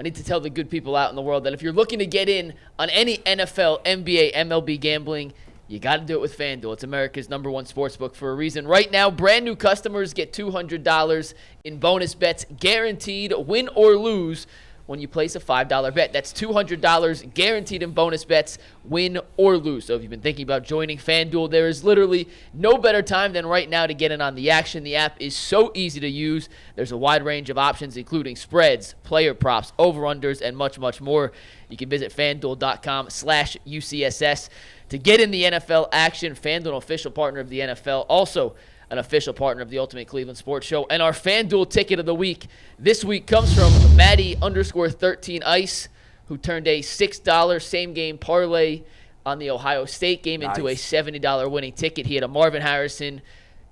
I need to tell the good people out in the world that if you're looking to get in on any NFL, NBA, MLB gambling, you got to do it with FanDuel. It's America's #1 sportsbook for a reason. Right now, brand new customers get $200 in bonus bets guaranteed, win or lose, when you place a $5 bet. That's $200 guaranteed in bonus bets, win or lose. So if you've been thinking about joining FanDuel, there is literally no better time than right now to get in on the action. The app is so easy to use. There's a wide range of options, including spreads, player props, over-unders, and much, much more. You can visit FanDuel.com/UCSS to get in the NFL action. FanDuel, an official partner of the NFL. Also, an official partner of the Ultimate Cleveland Sports Show. And our FanDuel ticket of the week this week comes from Maddie_13Ice, who turned a $6 same-game parlay on the Ohio State game into a $70 winning ticket. He had a Marvin Harrison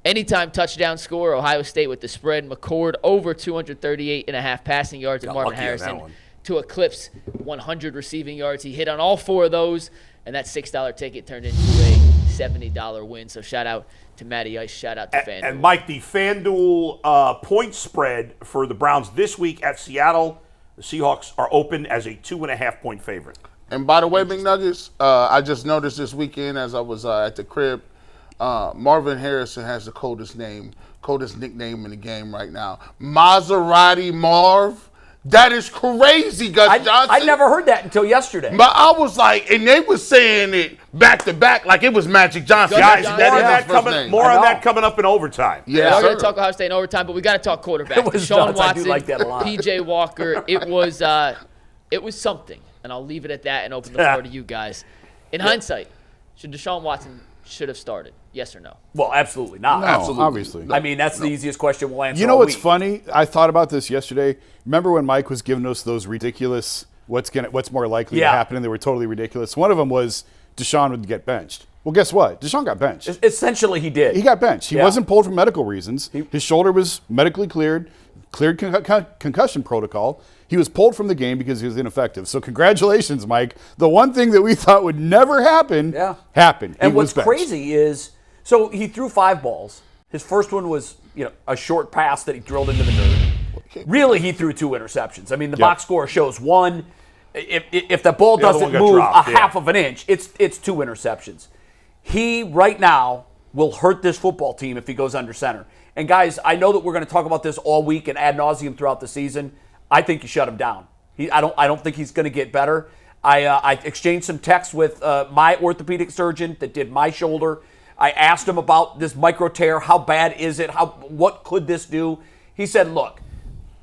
anytime touchdown score, Ohio State with the spread, McCord over 238.5 passing yards, and Marvin Harrison to eclipse 100 receiving yards. He hit on all 4 of those, and that $6 ticket turned into a $70 win. So shout out to Matty Ice. Shout out to FanDuel. And Mike, the FanDuel point spread for the Browns this week at Seattle, the Seahawks are open as a 2.5-point favorite. And by the way, McNuggets, I just noticed this weekend as I was at the crib, Marvin Harrison has the coldest nickname in the game right now. Maserati Marv. That is crazy, Gus Johnson. I never heard that until yesterday. But I was like, and they were saying it back to back like it was Magic Johnson. Guys, more on that coming up in overtime. Yeah, we're going to talk Ohio State in overtime, but we got to talk quarterback. Deshaun Watson, I do like that a lot. PJ Walker. It was something, and I'll leave it at that and open the floor to you guys. In hindsight, should Deshaun Watson have started? Yes or no? Well, absolutely not. No, absolutely. Obviously. I mean, that's the easiest question we'll answer. You know what's funny? I thought about this yesterday. Remember when Mike was giving us those ridiculous what's more likely to happen, and they were totally ridiculous. One of them was Deshaun would get benched. Well, guess what? Deshaun got benched. Essentially, he did. He got benched. He wasn't pulled for medical reasons. His shoulder was medically cleared concussion protocol. He was pulled from the game because he was ineffective. So congratulations, Mike. The one thing that we thought would never happen happened. And what's crazy is, so he threw 5 balls. His first one was, a short pass that he drilled into the dirt. Really, he threw 2 interceptions. I mean, the box score shows 1. If the ball doesn't move half of an inch, it's 2 interceptions. He, right now, will hurt this football team if he goes under center. And, guys, I know that we're going to talk about this all week and ad nauseum throughout the season. I think you shut him down. I don't think he's going to get better. I exchanged some texts with my orthopedic surgeon that did my shoulder. I asked him about this micro tear. How bad is it? What could this do? He said, look,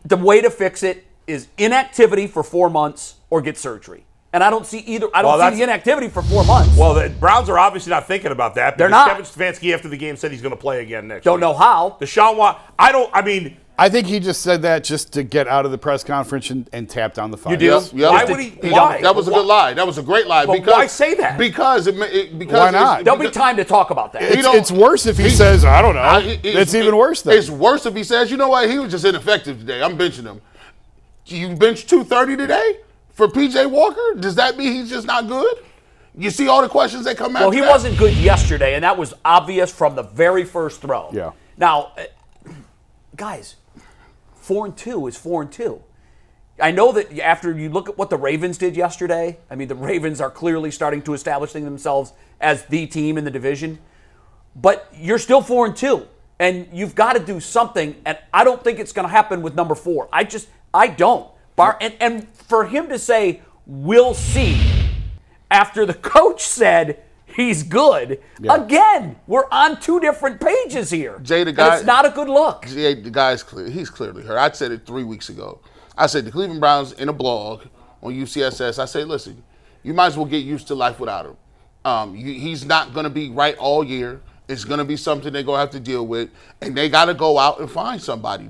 the way to fix it is inactivity for 4 months or get surgery. And I don't see either. I don't see the inactivity for 4 months. Well, the Browns are obviously not thinking about that. They're not. Kevin Stefanski after the game said he's going to play again next week. Don't know how. Deshaun Watson, I think he just said that just to get out of the press conference and tap down the fire. You do? Yep. Why would he? Why? That was a good lie. That was a great lie. But why say that? Because why not? There'll be time to talk about that. It's worse if he says, I don't know. It's even worse then. It's worse if he says, you know what, he was just ineffective today. I'm benching him. You bench 230 today for PJ Walker? Does that mean he's just not good? You see all the questions that come out. Well, he wasn't good yesterday, and that was obvious from the very first throw. Yeah. Now, guys, 4-2 is 4-2. I know that after you look at what the Ravens did yesterday, I mean, the Ravens are clearly starting to establish themselves as the team in the division, but you're still 4-2, and you've got to do something, and I don't think it's going to happen with number 4. I don't. And for him to say, we'll see, after the coach said he's good, again, we're on 2 different pages here. Jay, the guy, and it's not a good look. Jay, the guy's clear. He's clearly hurt. I said it 3 weeks ago. I said the Cleveland Browns in a blog on UCSS, I say, listen, you might as well get used to life without him. He's not going to be right all year. It's going to be something they're going to have to deal with, and they got to go out and find somebody.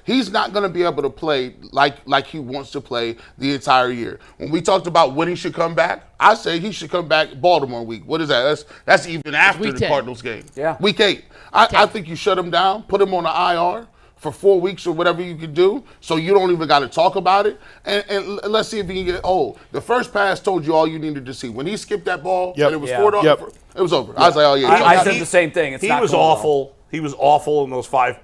He's not going to be able to play like he wants to play the entire year. When we talked about when he should come back, I say he should come back Baltimore week. What is that? That's even after the 10. Cardinals game. Yeah. Week 8. I think you shut him down, put him on the IR for 4 weeks or whatever you can do, so you don't even got to talk about it. And let's see if he can get the first pass told you all you needed to see. When he skipped that ball, and it was 4 it was over. I was like, oh yeah. I said the same thing. He was awful. He was awful in those 5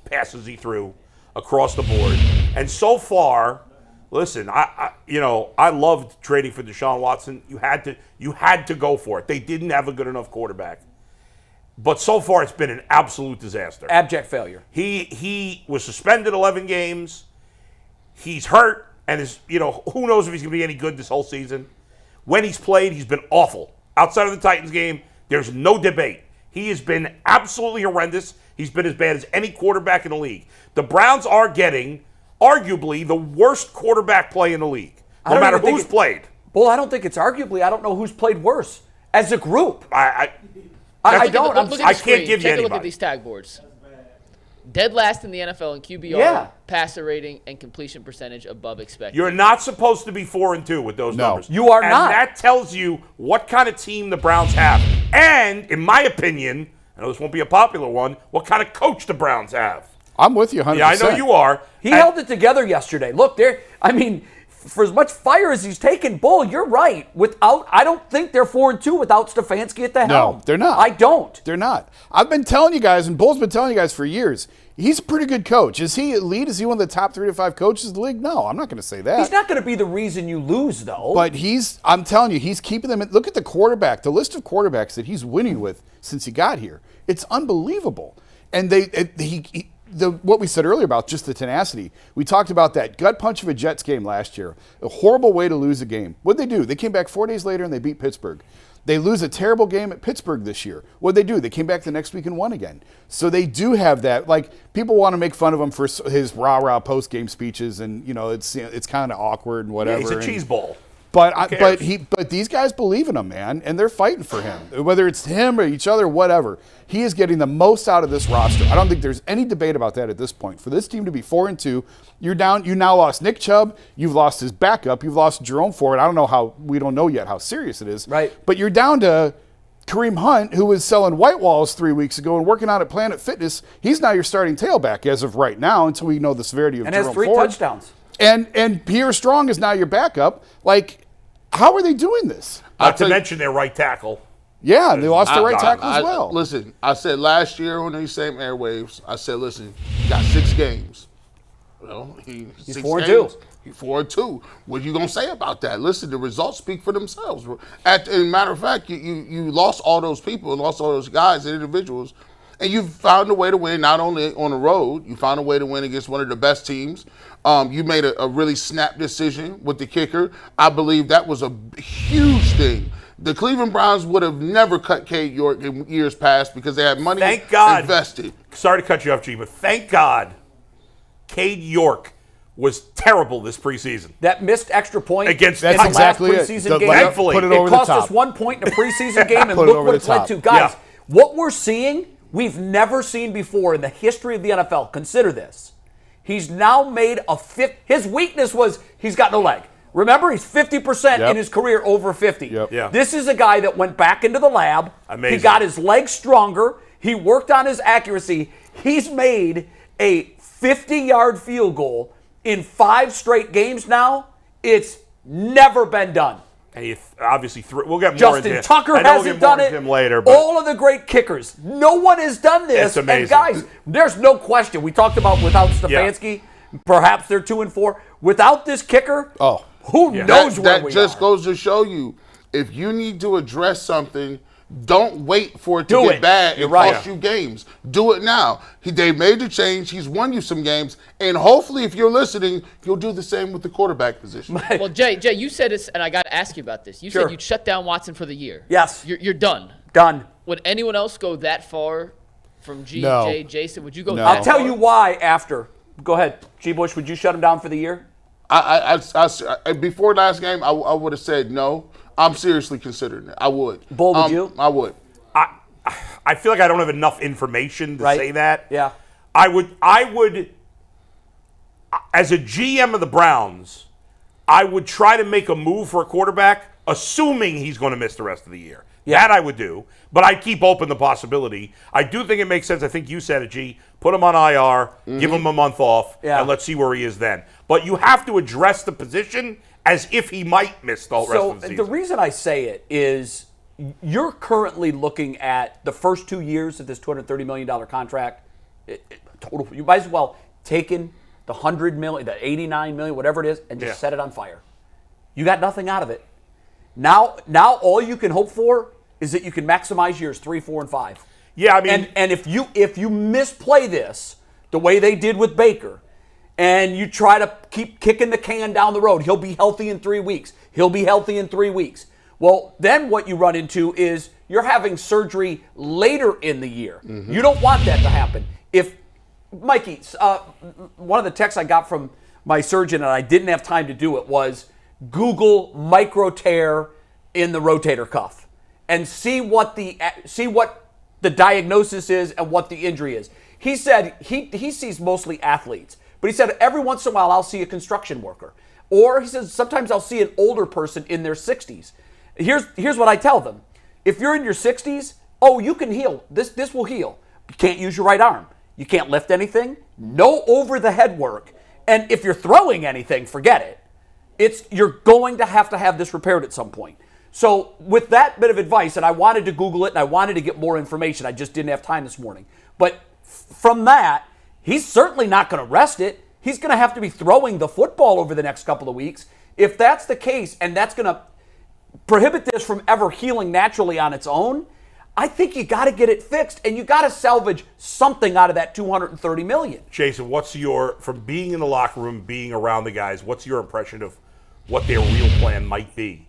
passes he threw across the board. And so far, Listen, I loved trading for Deshaun Watson. You had to go for it. They didn't have a good enough quarterback. But so far, it's been an absolute disaster. Abject failure. He was suspended 11 games. He's hurt, and who knows if he's going to be any good this whole season. When he's played, he's been awful. Outside of the Titans game, there's no debate. He has been absolutely horrendous. He's been as bad as any quarterback in the league. The Browns are getting, arguably, the worst quarterback play in the league, no matter who's played. Well, I don't think it's arguably. I don't know who's played worse as a group. I Can't give you Take anybody. Look at these tag boards. Dead last in the NFL in QBR, passer rating, and completion percentage above expected. You're not supposed to be 4-2 with those numbers. You are and not. And that tells you what kind of team the Browns have. And, in my opinion, I know this won't be a popular one, what kind of coach the Browns have. I'm with you 100%. Yeah, I know you are. He held it together yesterday. Look, for as much fire as he's taken, Bull, you're right. I don't think they're 4-2 without Stefanski at the helm. No, they're not. I don't. They're not. I've been telling you guys, and Bull's been telling you guys for years, he's a pretty good coach. Is he elite? Is he one of the top 3 to 5 coaches in the league? No, I'm not going to say that. He's not going to be the reason you lose, though. But I'm telling you, he's keeping them. Look at the quarterback, the list of quarterbacks that he's winning with since he got here. It's unbelievable. And what we said earlier about just the tenacity. We talked about that gut punch of a Jets game last year. A horrible way to lose a game. What'd they do? They came back 4 days later and they beat Pittsburgh. They lose a terrible game at Pittsburgh this year. What'd they do? They came back the next week and won again. So they do have that. Like, people want to make fun of him for his rah-rah post-game speeches, and it's kind of awkward and whatever. Yeah, he's a cheese ball. But these guys believe in him, man, and they're fighting for him. Whether it's him or each other, whatever, he is getting the most out of this roster. I don't think there's any debate about that at this point. For this team to be 4-2, you're down. You now lost Nick Chubb. You've lost his backup. You've lost Jerome Ford. We don't know yet how serious it is. Right. But you're down to Kareem Hunt, who was selling white walls 3 weeks ago and working out at Planet Fitness. He's now your starting tailback as of right now, until we know the severity of Jerome Ford. And has 3 touchdowns. And Pierre Strong is now your backup. Like, how are they doing this? Not to mention their right tackle. Yeah, and they lost their right tackle as well. Listen, I said last year on these same airwaves, I said, listen, you got 6 games. Well, he's 4-2. He's 4-2. What are you going to say about that? Listen, the results speak for themselves. As a matter of fact, you lost all those people and lost all those guys and individuals, and you found a way to win not only on the road, you found a way to win against one of the best teams. You made a really snap decision with the kicker. I believe that was a huge thing. The Cleveland Browns would have never cut Cade York in years past because they had money invested. Sorry to cut you off, G, but thank God Cade York was terrible this preseason. That missed extra point against in the last preseason game. Thankfully, it cost us 1 point in a preseason game, and look what it led to. Guys, what we're seeing, we've never seen before in the history of the NFL. Consider this. He's now made his weakness was he's got no leg. Remember, he's 50% in his career over 50. This is a guy that went back into the lab. Amazing. He got his legs stronger. He worked on his accuracy. He's made a 50-yard field goal in 5 straight games now. It's never been done. And he obviously we'll get more Justin into Tucker hasn't done it. Him later, but all of the great kickers. No one has done this. It's amazing. And guys, there's no question. We talked about without Stefanski, perhaps they're 2-4. Without this kicker, who knows where we are. That just goes to show you, if you need to address something, don't wait for it to get bad and cost you games. Do it now. They made the change. He's won you some games. And hopefully, if you're listening, you'll do the same with the quarterback position. Well, Jay, you said this, and I got to ask you about this. You said you'd shut down Watson for the year. Yes. You're done. Done. Would anyone else go that far from G, No. Jay, Jason? Would you go No. that far? I'll tell you why after. Go ahead. G. Bush, would you shut him down for the year? Before last game, I would have said no. I'm seriously considering it. I would. Bull, would you? I would. I feel like I don't have enough information to say that. Yeah. I would, as a GM of the Browns, I would try to make a move for a quarterback, assuming he's going to miss the rest of the year. Yeah. That I would do, but I'd keep open the possibility. I do think it makes sense. I think you said it, G. Put him on IR, give him a month off, and let's see where he is then. But you have to address the position as if he might miss the rest of the season. The reason I say it is you're currently looking at the first 2 years of this $230 million contract. Total. You might as well taken the $100 million, the $89 million, whatever it is, and just set it on fire. You got nothing out of it. Now all you can hope for is that you can maximize years 3, 4, and 5. Yeah, I mean, and if you misplay this the way they did with Baker, and you try to keep kicking the can down the road, he'll be healthy in 3 weeks. He'll be healthy in 3 weeks. Well, then what you run into is you're having surgery later in the year. You don't want that to happen. If Mikey, one of the texts I got from my surgeon, and I didn't have time to do it, was Google micro tear in the rotator cuff and see what the diagnosis is and what the injury is. He said he sees mostly athletes, but he said every once in a while I'll see a construction worker, or he says sometimes I'll see an older person in their 60s. Here's what I tell them: if you're in your 60s, you can heal. This will heal. You can't use your right arm. You can't lift anything. No over the head work, and if you're throwing anything, forget it. You're going to have this repaired at some point. So with that bit of advice, and I wanted to Google it and I wanted to get more information, I just didn't have time this morning. But from that, he's certainly not going to rest it. He's going to have to be throwing the football over the next couple of weeks. If that's the case, and that's going to prohibit this from ever healing naturally on its own, I think you got to get it fixed, and you got to salvage something out of that $230 million. Jason, from being in the locker room, being around the guys, what's your impression of what their real plan might be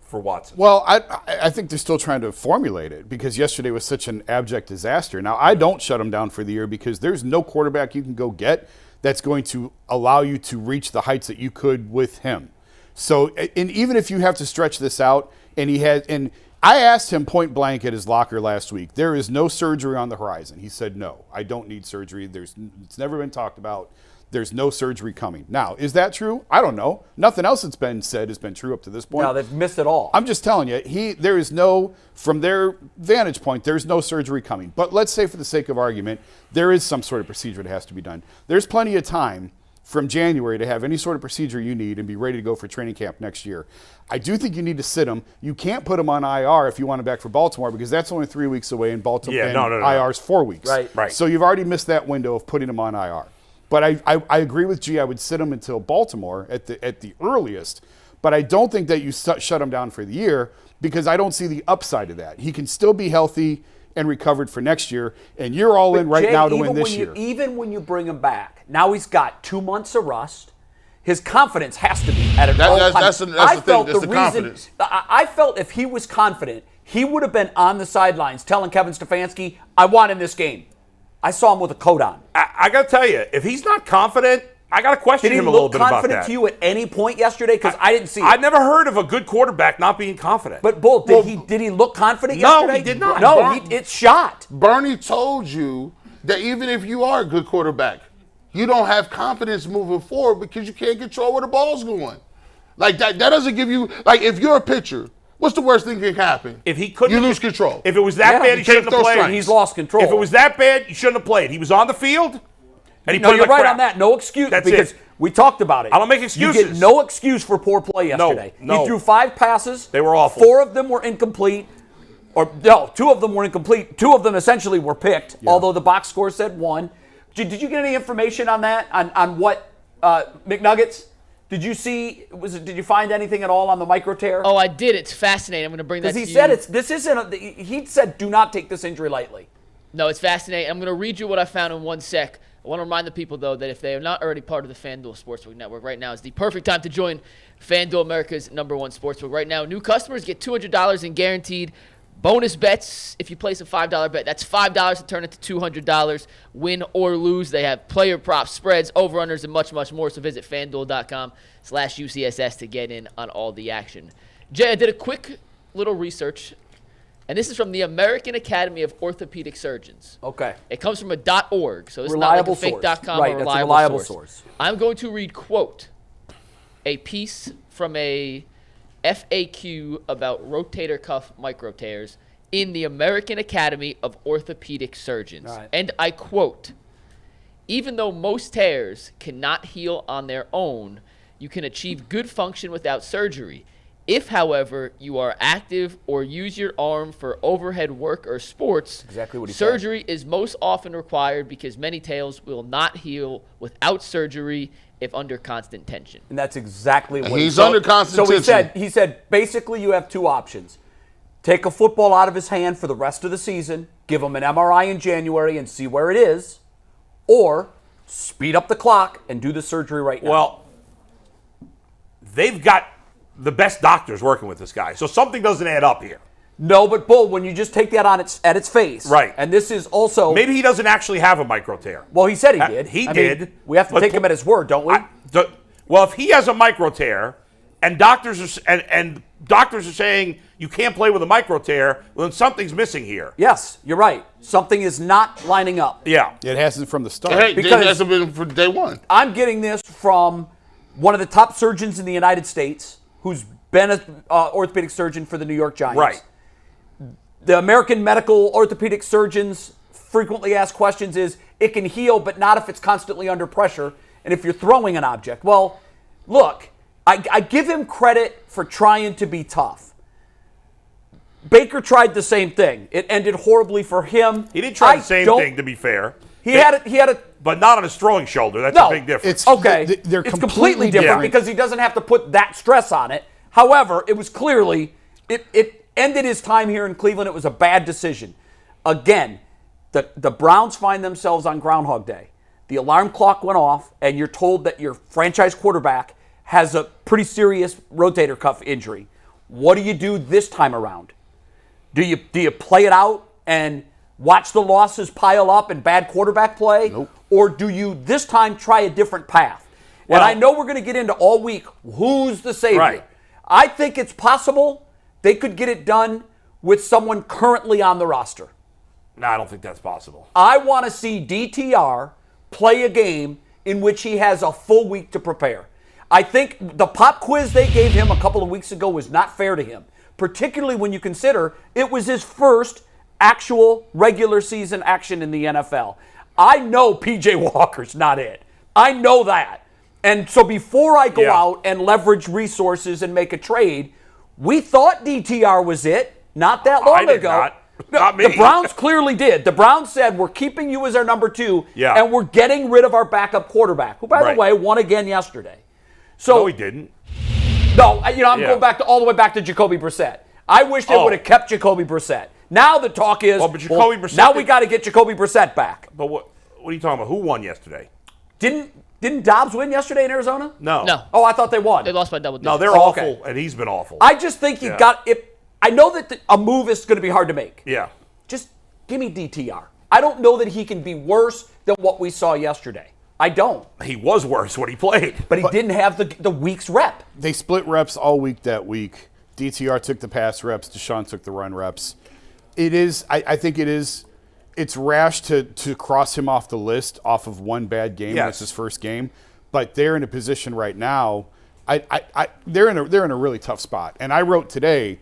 for Watson? Well, I think they're still trying to formulate it because yesterday was such an abject disaster. Now, I don't shut him down for the year because there's no quarterback you can go get that's going to allow you to reach the heights that you could with him. So, and even if you have to stretch this out, and I asked him point blank at his locker last week, there is no surgery on the horizon. He said, no, I don't need surgery. It's never been talked about. There's no surgery coming. Now, is that true? I don't know. Nothing else that's been said has been true up to this point. No, they've missed it all. I'm just telling you, there is no, from their vantage point, there's no surgery coming. But let's say for the sake of argument, there is some sort of procedure that has to be done. There's plenty of time from January to have any sort of procedure you need and be ready to go for training camp next year. I do think you need to sit him. You can't put him on IR if you want him back for Baltimore because that's only 3 weeks away and Baltimore IR's 4 weeks. Right. So you've already missed that window of putting him on IR. But I agree with G. I would sit him until Baltimore at the earliest. But I don't think that you shut him down for the year because I don't see the upside of that. He can still be healthy and recovered for next year, and you're all in right now to win this year. Even when you bring him back, now he's got 2 months of rust. His confidence has to be at an all-time. That's the thing. That's the confidence. I felt if he was confident, he would have been on the sidelines telling Kevin Stefanski, I won in this game. I saw him with a coat on. I got to tell you, if he's not confident, I got to question him a little bit about that. Did he look confident to you at any point yesterday? Because I didn't see it. I've never heard of a good quarterback not being confident. But, Bull, did he look confident yesterday? No, he did not. No, it's shot. Bernie told you that even if you are a good quarterback, you don't have confidence moving forward because you can't control where the ball's going. Like, that doesn't give you, like, if you're a pitcher, what's the worst thing that can happen? If he couldn't, you lose control. If it was that bad, he shouldn't have played. He's lost control. If it was that bad, he shouldn't have played. He was on the field, and he No, played you're like right crap. on that. No excuse. That's because it. we talked about it. I don't make excuses. You get no excuse for poor play yesterday. No. He threw 5 passes. They were awful. 4 of them were incomplete. Or no, 2 of them were incomplete. 2 of them essentially were picked, although the box score said 1. Did you get any information on that? On what McNuggets? Did you see? Did you find anything at all on the micro tear? Oh, I did. It's fascinating. I'm going to bring that to you. Because he said he said do not take this injury lightly. No, it's fascinating. I'm going to read you what I found in 1 sec. I want to remind the people, though, that if they are not already part of the FanDuel Sportsbook Network, right now is the perfect time to join FanDuel, America's #1 sportsbook. Right now, new customers get $200 in guaranteed bonus bets if you place a $5 bet. That's $5 to turn into $200, win or lose. They have player props, spreads, over-unders, and much, much more. So visit FanDuel.com/UCSS to get in on all the action. Jay, I did a quick little research, and this is from the American Academy of Orthopedic Surgeons. Okay. It comes from a .org, so it's Reliable not like a source. fake.com Right, or that's a reliable, reliable source. source. I'm going to read, quote, a piece from a FAQ about rotator cuff micro tears in the American Academy of Orthopedic Surgeons. Right. And I quote, even though most tears cannot heal on their own, you can achieve good function without surgery. If, however, you are active or use your arm for overhead work or sports, exactly what he surgery is most often required because many tails will not heal without surgery if under constant tension. And that's exactly what he's under constant tension. So he said basically you have two options. Take a football out of his hand for the rest of the season, give him an MRI in January and see where it is, or speed up the clock and do the surgery right now. Well, they've got the best doctors working with this guy, so something doesn't add up here. No, but Bull, when you just take that at its face, right? And this is also maybe he doesn't actually have a micro tear. Well, he said he did. He I did. mean, we have to take him at his word, don't we? Well, if he has a micro tear, and doctors are saying you can't play with a micro tear, well, then something's missing here. Yes, you're right. Something is not lining up. Yeah, it hasn't from the start. Hey, because it hasn't been from day one. I'm getting this from one of the top surgeons in the United States, who's been an orthopedic surgeon for the New York Giants. Right. The American medical orthopedic surgeons frequently asked questions is, it can heal, but not if it's constantly under pressure and if you're throwing an object. Well, look, I give him credit for trying to be tough. Baker tried the same thing. It ended horribly for him. He didn't try the same thing, to be fair. He had it, but not on a throwing shoulder. That's a big difference. It's completely different because he doesn't have to put that stress on it. However, it was clearly, it ended his time here in Cleveland. It was a bad decision. Again, the Browns find themselves on Groundhog Day. The alarm clock went off, and you're told that your franchise quarterback has a pretty serious rotator cuff injury. What do you do this time around? Do you play it out and watch the losses pile up and bad quarterback play? Nope. Or do you this time try a different path? Well, and I know we're going to get into all week who's the savior. Right. I think it's possible they could get it done with someone currently on the roster. No, I don't think that's possible. I want to see DTR play a game in which he has a full week to prepare. I think the pop quiz they gave him a couple of weeks ago was not fair to him, particularly when you consider it was his first actual regular season action in the NFL. I know P.J. Walker's not it. I know that. And so before I go out and leverage resources and make a trade, we thought DTR was it not that long ago. Not me. The Browns clearly did. The Browns said, we're keeping you as our number 2, and we're getting rid of our backup quarterback, who, by the way, won again yesterday. So, no, he didn't. No, I'm going back all the way back to Jacoby Brissett. I wish they would have kept Jacoby Brissett. Now the talk is, now we got to get Jacoby Brissett back. But what are you talking about? Who won yesterday? Didn't Dobbs win yesterday in Arizona? No. Oh, I thought they won. They lost by double digits. No, they're awful, and he's been awful. I just think I know that a move is going to be hard to make. Yeah. Just give me DTR. I don't know that he can be worse than what we saw yesterday. I don't. He was worse when he played. But he didn't have the week's rep. They split reps all week that week. DTR took the pass reps. Deshaun took the run reps. I think it's rash to cross him off the list off of one bad game. Yes. That's his first game. But they're in a position right now. They're in a really tough spot. And I wrote today,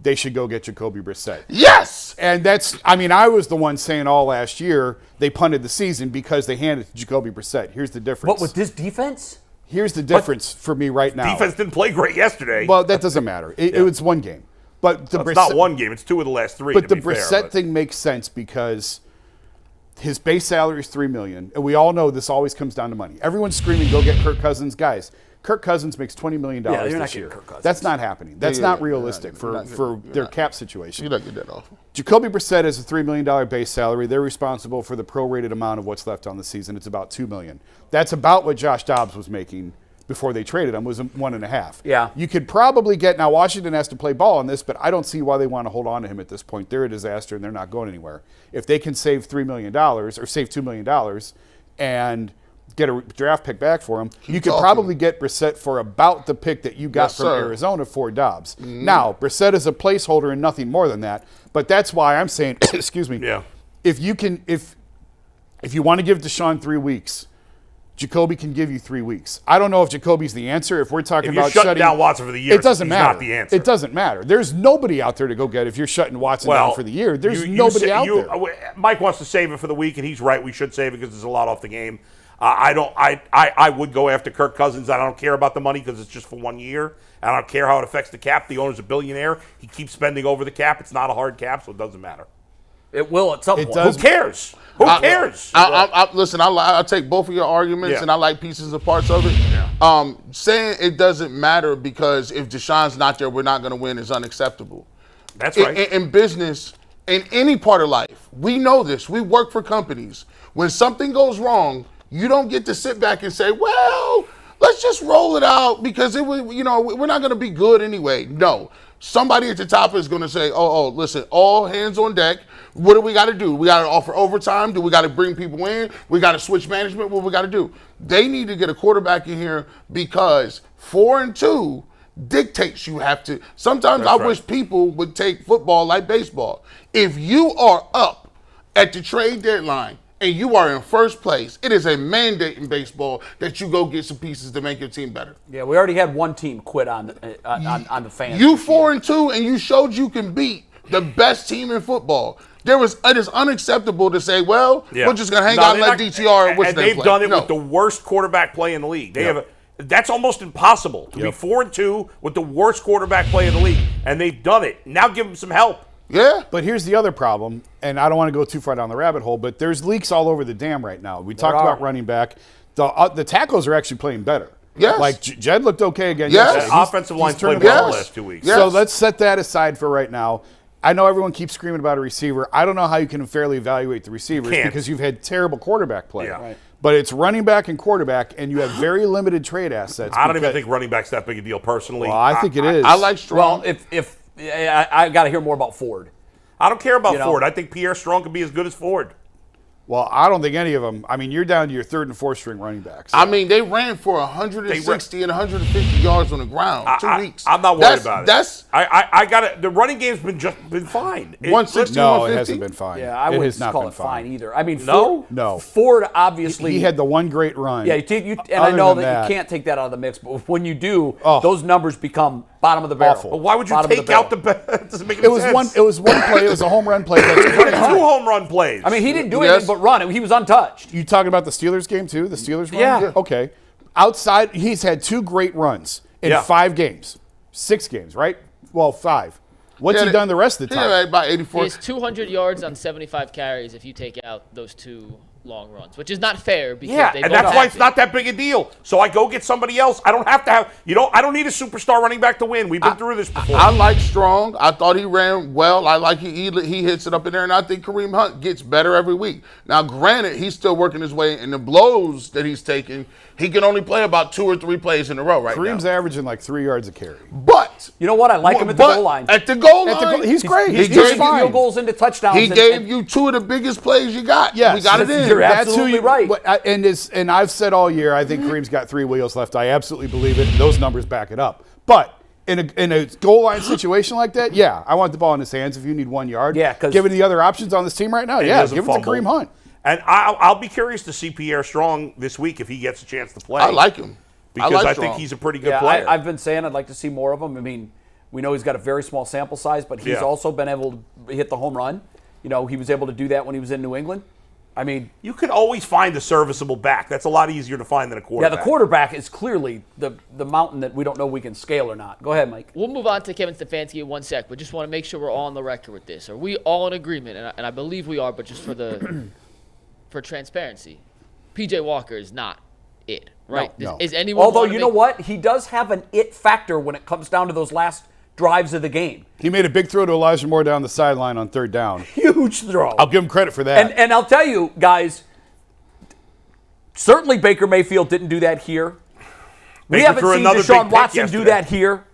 they should go get Jacoby Brissett. Yes! And I was the one saying all last year they punted the season because they handed it to Jacoby Brissett. Here's the difference. What, with this defense? Here's the difference for me right now. Defense didn't play great yesterday. Well, that doesn't matter. It was one game. But it's not one game. It's 2 of the last 3. But the Brissett thing makes sense because his base salary is $3 million, and we all know this always comes down to money. Everyone's screaming, "Go get Kirk Cousins, guys." Kirk Cousins makes $20 million this year. That's not happening. That's not realistic for their cap situation. You're not getting that off. Jacoby Brissett has a $3 million base salary. They're responsible for the prorated amount of what's left on the season. It's about $2 million. That's about what Josh Dobbs was making before they traded him, was 1.5. Yeah. You could probably get, now Washington has to play ball on this, but I don't see why they want to hold on to him at this point. They're a disaster and they're not going anywhere. If they can save $3 million or save $2 million and get a draft pick back for him, you could probably get Brissett for about the pick that you got from Arizona for Dobbs. Mm-hmm. Now, Brissett is a placeholder and nothing more than that, but that's why I'm saying, excuse me, if you want to give Deshaun 3 weeks, Jacoby can give you 3 weeks. I don't know if Jacoby's the answer. If we're talking about shutting down Watson for the year, it doesn't matter. Not the answer. It doesn't matter. There's nobody out there to go get if you're shutting Watson down for the year. There's nobody out there. Mike wants to save it for the week, and he's right. We should save it because there's a lot off the game. I would go after Kirk Cousins. I don't care about the money because it's just for 1 year. I don't care how it affects the cap. The owner's a billionaire. He keeps spending over the cap. It's not a hard cap, so it doesn't matter. It will at some point. Who cares? Who cares? Listen, I'll take both of your arguments, and I like pieces and parts of it. Yeah. Saying it doesn't matter because if Deshaun's not there, we're not going to win is unacceptable. That's right. In business, in any part of life, we know this. We work for companies. When something goes wrong, you don't get to sit back and say, well, let's just roll it out because we're not going to be good anyway. No. Somebody at the top is going to say, listen, all hands on deck. What do we got to do? We got to offer overtime? Do we got to bring people in? We got to switch management? What we got to do? They need to get a quarterback in here because 4-2 dictates you have to. Sometimes I wish people would take football like baseball. If you are up at the trade deadline and you are in first place, it is a mandate in baseball that you go get some pieces to make your team better. Yeah, we already had one team quit on the fans. You 4-2 and you showed you can beat the best team in football. It is unacceptable to say, well, we're just going to hang out and let DTR and they've done it with the worst quarterback play in the league. That's almost impossible to be 4-2 with the worst quarterback play in the league, and they've done it. Now give them some help. Yeah. But here's the other problem, and I don't want to go too far down the rabbit hole, but there's leaks all over the dam right now. We talked about running back. The tackles are actually playing better. Yes. Like Jed looked okay again. Yes. The offensive line played well the last 2 weeks. Yes. So let's set that aside for right now. I know everyone keeps screaming about a receiver. I don't know how you can fairly evaluate the receivers because you've had terrible quarterback play. Yeah. Right. But it's running back and quarterback, and you have very limited trade assets. I don't even think running back's that big a deal personally. Well, I think it is. I like Strong. Well, if I got to hear more about Ford. I don't care about Ford. I think Pierre Strong could be as good as Ford. Well, I don't think any of them. I mean, you're down to your third and fourth string running backs. I mean, they ran for 160 and 150 yards on the ground 2 weeks. I'm not worried about it. I got it. The running game's been fine. 160, no, 150? it hasn't been fine. Yeah, I wouldn't call it fine either. I mean, Ford obviously. He had the one great run. Yeah, and I know that you can't take that out of the mix, but when you do, those numbers become bottom of the barrel. Well, why would you take out the that doesn't make any sense. It was one play. It was a home run play. That's 2 home run plays. I mean, he didn't do anything but run. He was untouched. You talking about the Steelers game too? The Steelers run? Yeah. Okay. Outside, he's had 2 great runs in 5 games. 6 games, right? Well, 5. What's he done the rest of the time? Yeah, about 84. He has 200 yards on 75 carries if you take out those 2 long runs, which is not fair because and that's why it's not that big a deal. So I go get somebody else. I don't have to have, I don't need a superstar running back to win. We've been through this before. I like Strong. I thought he ran well. I like he hits it up in there, and I think Kareem Hunt gets better every week. Now, granted, he's still working his way, and the blows that he's taking, he can only play about 2 or 3 plays in a row right now. Kareem's averaging like 3 yards a carry. But you know what? I like him at the goal line. At the goal line, he's great. He's gave field goals into touchdowns. He gave you 2 of the biggest plays you got. Yes, we got it in. You're absolutely right. And I've said all year, I think Kareem's got 3 wheels left. I absolutely believe it. And those numbers back it up. But in a goal line situation like that, I want the ball in his hands if you need 1 yard. Yeah, because given the other options on this team right now, give it to Kareem Hunt. And I'll be curious to see Pierre Strong this week if he gets a chance to play. I like him. Because I think he's a pretty good player. I've been saying I'd like to see more of him. I mean, we know he's got a very small sample size, but he's also been able to hit the home run. He was able to do that when he was in New England. I mean, you can always find a serviceable back. That's a lot easier to find than a quarterback. Yeah, the quarterback is clearly the mountain that we don't know we can scale or not. Go ahead, Mike. We'll move on to Kevin Stefanski in 1 sec, but just want to make sure we're all on the record with this. Are we all in agreement? And I believe we are, but just for transparency, PJ Walker is not it, right? No. Is anyone? Although you know what, he does have an it factor when it comes down to those last drives of the game. He made a big throw to Elijah Moore down the sideline on 3rd down. Huge throw. I'll give him credit for that. And I'll tell you, guys, certainly Baker Mayfield didn't do that here. We haven't seen Deshaun Watson do that here.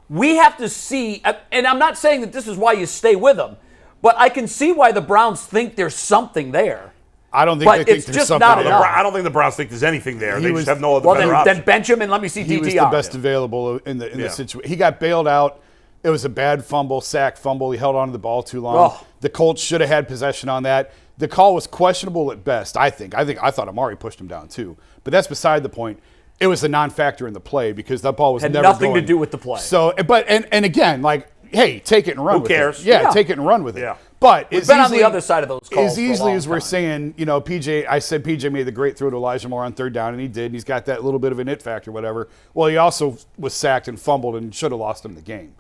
We have to see, and I'm not saying that this is why you stay with him, but I can see why the Browns think there's something there. I don't think they think there's something there. I don't think the Browns think there's anything there. They just have no other better option. Then bench him and let me see DTR. He was the best available in the situation. He got bailed out. It was a bad sack fumble. He held on to the ball too long. The Colts should have had possession on that. The call was questionable at best, I think. I thought Amari pushed him down too. But that's beside the point. It was a non-factor in the play because that ball was had never nothing going. to do with the play. So, and again, like hey, take it and run Who with cares? it. Yeah, Yeah. take it and run with it. Yeah. But We've been on the other side of those calls As for a easily long as we're time. saying, I said PJ made the great throw to Elijah Moore on third down, and he did. He's got that little bit of an it factor, whatever. Well, he also was sacked and fumbled and should have lost him the game.